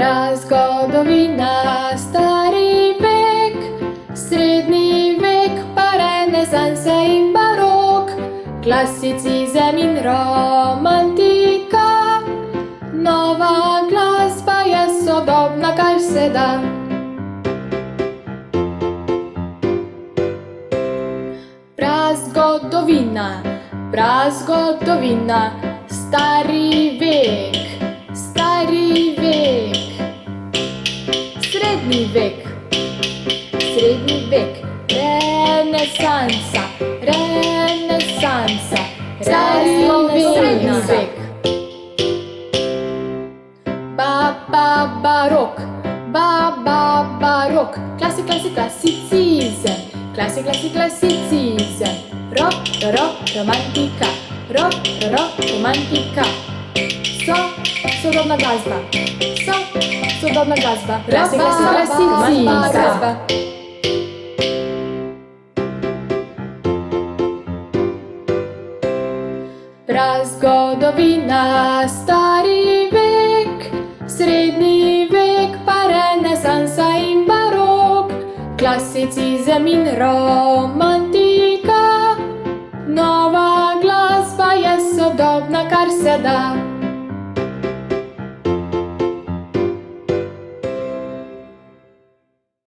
Prazgodovina, stari vek, srednji vek, pa renesansa in barok, klasicizem in romantika, nova glasba je sodobna, kar se da. Prazgodovina, prazgodovina, stari vek, stari vek. Srednji vek, srednji vek, renesansa, renesansa, stari vek. Barok, barok, klasicizem, klasicizem, romantika, romantika, sodobna glasba, sodobna glasba, klasicizem. Prazgodovina, stari vek, srednji vek, pa renesansa in barok, klasicizem in romantika, nova glasba je sodobna, kar se da.